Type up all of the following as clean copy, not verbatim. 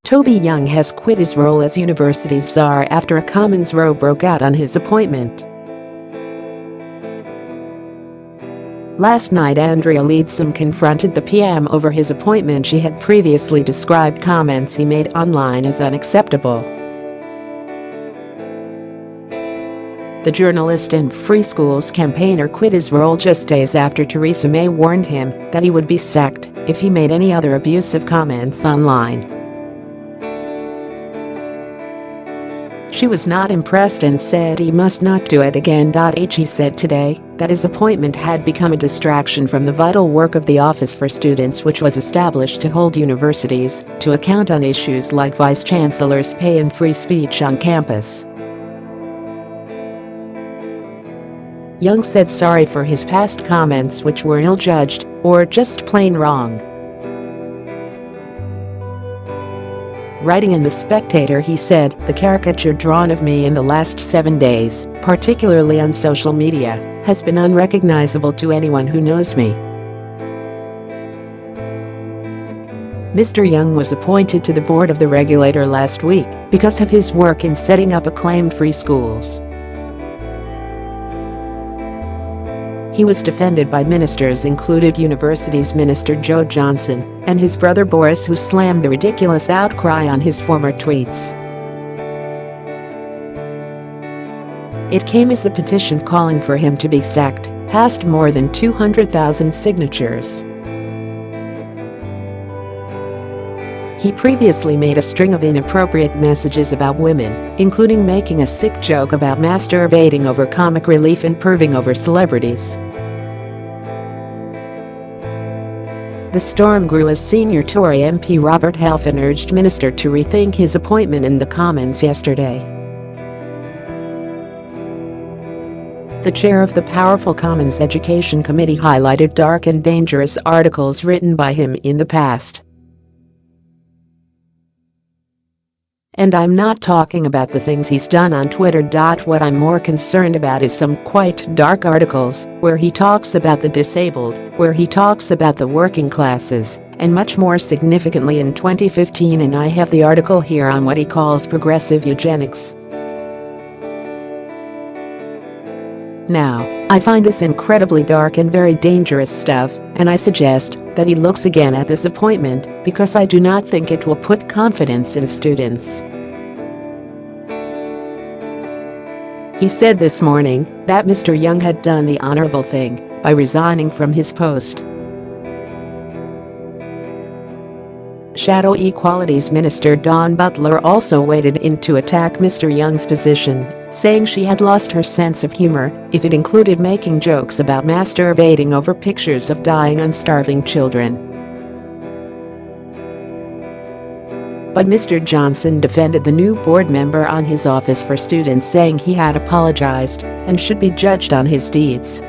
Toby Young has quit his role as university's czar after a Commons row broke out on his appointment. Last night, Andrea Leadsom confronted the PM over his appointment. She had previously described comments he made online as unacceptable. The journalist and free schools campaigner quit his role just days after Theresa May warned him that he would be sacked if he made any other abusive comments online. She was not impressed and said he must not do it again. He said today that his appointment had become a distraction from the vital work of the Office for Students, which was established to hold universities to account on issues like vice-chancellors' pay and free speech on campus. Young said sorry for his past comments, which were ill-judged or just plain wrong. Writing in The Spectator, he said, "The caricature drawn of me in the last 7 days, particularly on social media, has been unrecognizable to anyone who knows me." Mr. Young was appointed to the board of the regulator last week because of his work in setting up acclaimed free schools. He was defended by ministers, included Universities Minister Joe Johnson and his brother Boris, who slammed the ridiculous outcry on his former tweets. It came as a petition calling for him to be sacked passed more than 200,000 signatures. He previously made a string of inappropriate messages about women, including making a sick joke about masturbating over comic relief and perving over celebrities. The storm grew as senior Tory MP Robert Halfon urged Minister to rethink his appointment in the Commons yesterday. The chair of the powerful Commons Education Committee highlighted dark and dangerous articles written by him in the past. "And I'm not talking about the things he's done on Twitter. What I'm more concerned about is some quite dark articles where he talks about the disabled, where he talks about the working classes, and much more significantly in 2015, and I have the article here on what he calls progressive eugenics. Now, I find this incredibly dark and very dangerous stuff, and I suggest that he looks again at this appointment because I do not think it will put confidence in students." He said this morning that Mr. Young had done the honorable thing by resigning from his post. Shadow Equalities Minister Dawn Butler also waded in to attack Mr. Young's position, saying she had lost her sense of humor if it included making jokes about masturbating over pictures of dying and starving children. But Mr. Johnson defended the new board member on his Office for Students, saying he had apologized and should be judged on his deeds.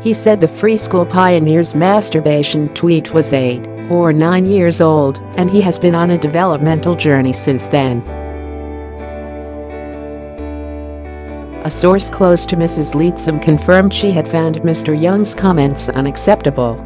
He said the free school pioneer's masturbation tweet was 8 or 9 years old, and he has been on a developmental journey since then. A source close to Mrs. Leadsom confirmed she had found Mr. Young's comments unacceptable.